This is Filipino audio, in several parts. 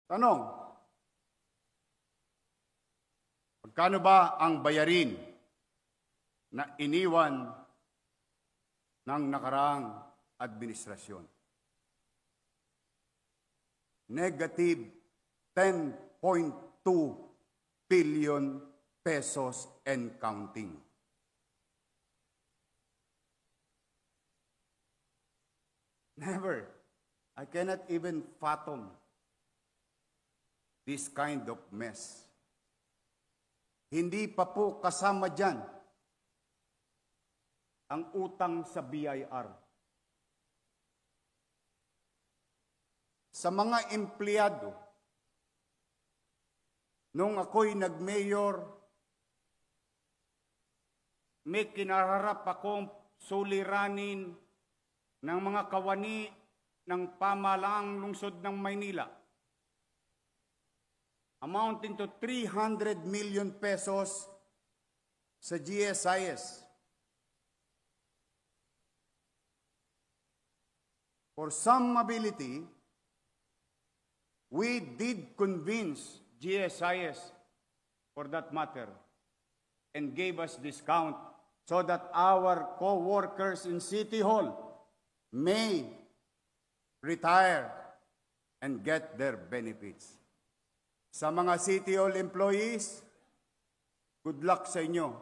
Tanong, magkano ba ang bayarin na iniwan ng nakaraang administrasyon? Negative 10.2 billion pesos and counting. Never. I cannot even fathom this kind of mess. Hindi pa po kasama dyan ang utang sa BIR. Sa mga empleyado, nung ako'y nag-mayor, may kinaharap akong suliranin ng mga kawani ng pamahalaang lungsod ng Maynila, amounting to 300 million pesos sa GSIS. For some ability, we did convince GSIS, for that matter, and gave us discount so that our co-workers in City Hall may retire and get their benefits. Sa mga City Hall employees, good luck sa inyo.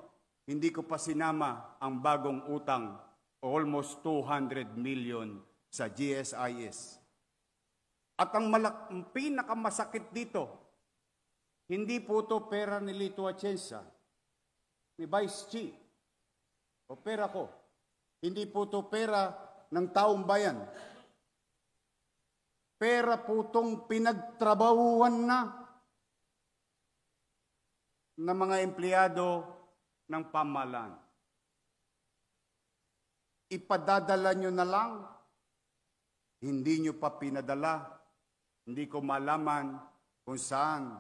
Hindi ko pa sinama ang bagong utang, almost 200 million sa GSIS. At ang pinakamasakit dito, hindi po ito pera ni Lito Atienza, ni Vice Chief, o pera ko. Hindi po ito pera ng taong bayan. Pera po itong pinagtrabahuan na ng mga empleyado ng pamahalaan. Ipadadala nyo na lang, hindi nyo pa pinadala, hindi ko malaman kung saan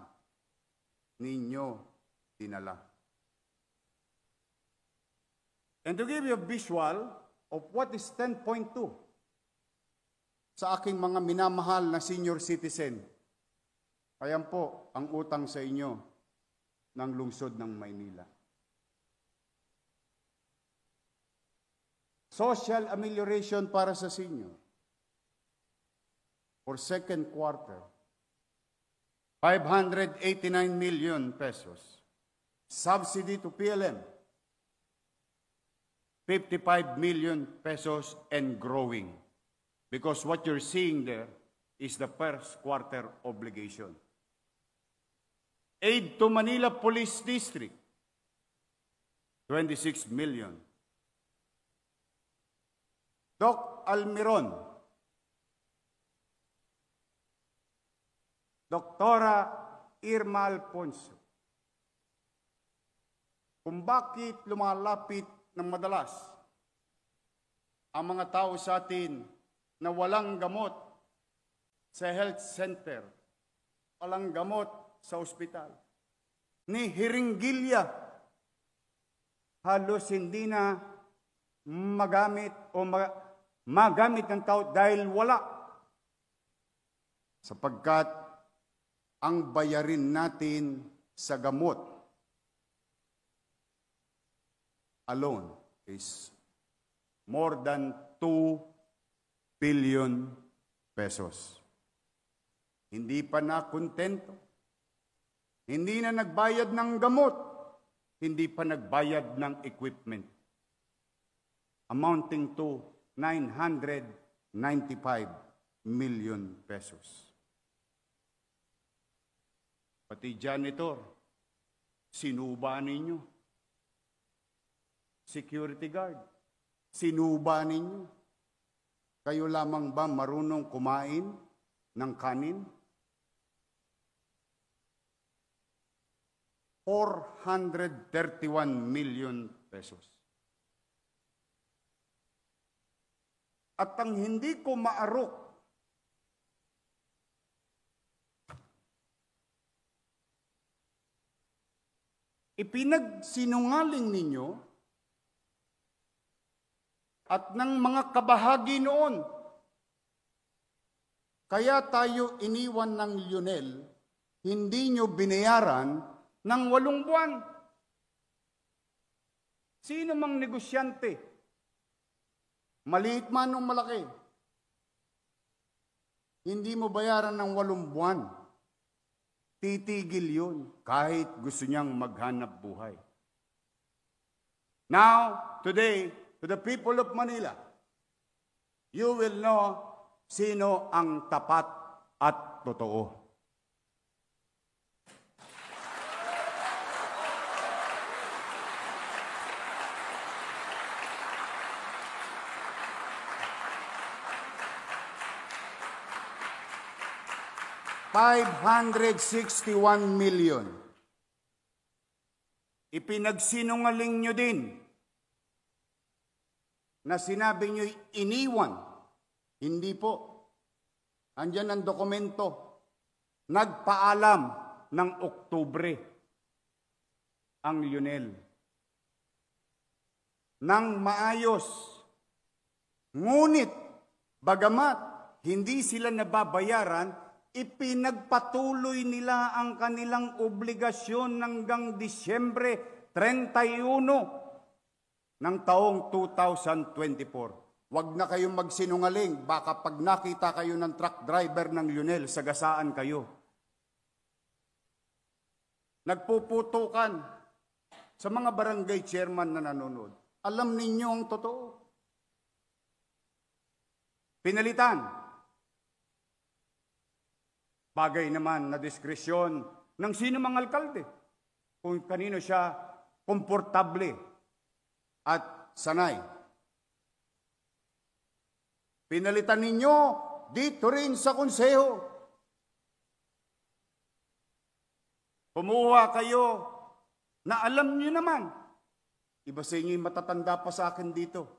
ninyo dinala. And to give you a visual of what is 10.2 sa aking mga minamahal na senior citizen, ayan po ang utang sa inyo ng lungsod ng Maynila. Social amelioration para sa senior for second quarter, 589 million pesos. Subsidy to PLM, 55 million pesos and growing. Because what you're seeing there is the first quarter obligation. Aid to Manila Police District, 26 million. Doc Almiron, Doktora Irma Alfonso, kung bakit lumalapit ng madalas ang mga tao sa atin na walang gamot sa health center, walang gamot sa ospital, ni Hiringgilya, halos hindi na magamit o magamit ng tao dahil wala. Sapagkat ang bayarin natin sa gamot alone is more than 2 billion pesos. Hindi pa na kontento. Hindi na nagbayad ng gamot. Hindi pa nagbayad ng equipment. Amounting to 995 million pesos. Pati janitor, sinuba ninyo. Security guard, sinuba ninyo. Kayo lamang ba marunong kumain ng kanin? 431 million pesos. At ang hindi ko maarok, ipinagsinungaling ninyo at ng mga kabahagi noon Kaya tayo iniwan ng Lionel, hindi nyo binayaran ng 8 buwan. Sino mang negosyante, maliit man o malaki, hindi mo bayaran ng 8 buwan. Titigil yun kahit gusto niyang maghanap buhay. Now, today, to the people of Manila, you will know sino ang tapat at totoo. $561 million. Ipinagsinungaling nyo din na sinabi nyo iniwan. Hindi po. Andyan ang dokumento. Nagpaalam ng Oktubre ang Lionel. Nang maayos. Ngunit, bagamat hindi sila nababayaran, ipinagpatuloy nila ang kanilang obligasyon hanggang Disyembre 31 ng taong 2024. Huwag na kayong magsinungaling, baka pag nakita kayo ng truck driver ng Lionel, sagasaan kayo. Nagpuputukan sa mga barangay chairman na nanonood. Alam ninyo ang totoo. Pinalitan. Bagay naman na diskresyon ng sino mang alkalde kung kanino siya komportable at sanay. Pinalitan ninyo dito rin sa konseho. Kumuha kayo na alam niyo naman. Iba sa inyo yung matatanda pa sa akin dito.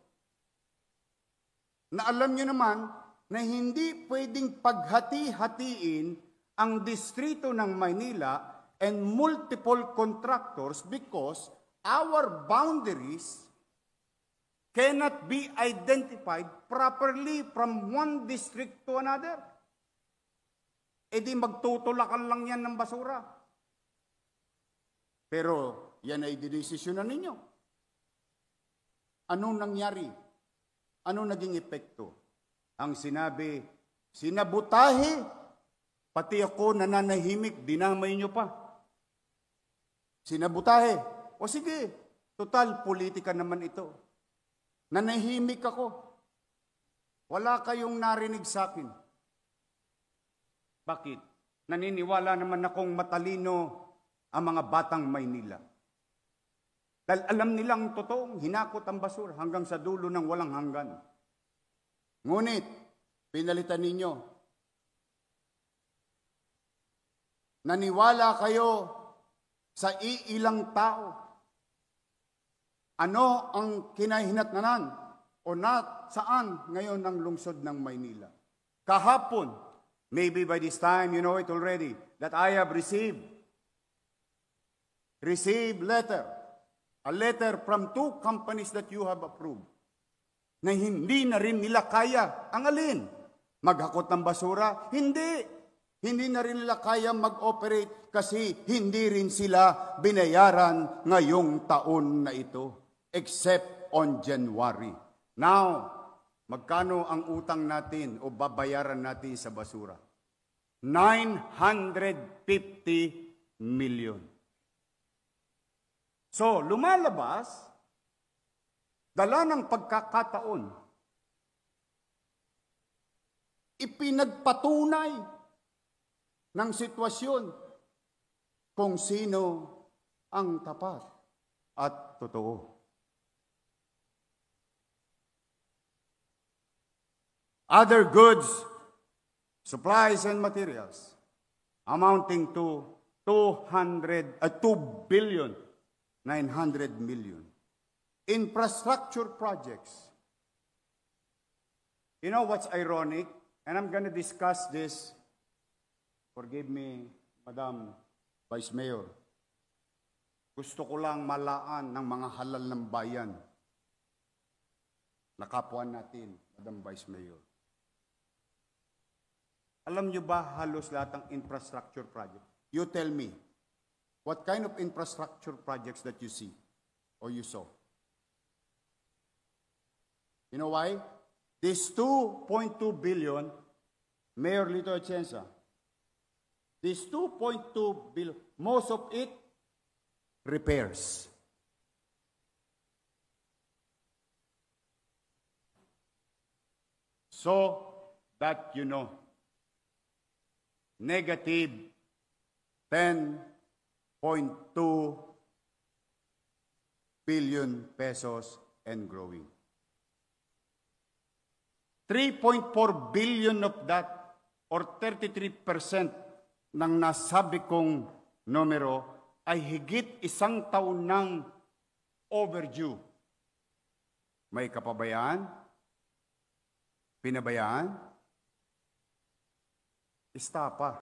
Na alam niyo naman na hindi pwedeng paghati-hatiin ang distrito ng Maynila and multiple contractors because our boundaries cannot be identified properly from one district to another. E di magtutulakan lang yan ng basura. Pero yan ay didesisyonan ninyo. Anong nangyari? Anong naging epekto? Ang sinabi, sinabutahe. Pati ako nananahimik, dinamay nyo pa. Sinabutahe. O sige, total politika naman ito. Nanahimik ako. Wala kayong narinig sa akin. Bakit? Naniniwala naman akong matalino ang mga batang Maynila. Dahil alam nilang totoong hinakot ang basura hanggang sa dulo ng walang hanggan. Ngunit, pinalitan ninyo. Naniwala kayo sa iilang tao. Ano ang kinahinatnanan o saan ngayon ang lungsod ng Maynila? Kahapon, maybe by this time you know it already, that I have received letter, a letter from 2 companies that you have approved, na hindi na rin nila kaya. Ang alin? Maghakot ng basura? Hindi. Hindi na rin nila kaya mag-operate kasi hindi rin sila binayaran ngayong taon na ito, except on January. Now, magkano ang utang natin o babayaran natin sa basura? 950 million. So, lumalabas, dala ng pagkakataon, ipinagpatunay ng sitwasyon kung sino ang tapat at totoo. Other goods, supplies and materials amounting to 2 billion 900 million. Infrastructure projects. You know what's ironic? And I'm going to discuss this. Forgive me, Madam Vice Mayor. Gusto ko lang malaan ng mga halal ng bayan na kapwa natin, Madam Vice Mayor. Alam nyo ba halos lahat ng infrastructure project? You tell me, what kind of infrastructure projects that you see or you saw? You know why? This 2.2 billion, Mayor Lito Atienza, this 2.2 billion, most of it, repairs. So that you know, negative 10.2 billion pesos and growing. 3.4 billion of that, or 33% ng nasabi kong numero, ay higit isang taon ng overdue. May kapabayaan? Pinabayaan? Istapa.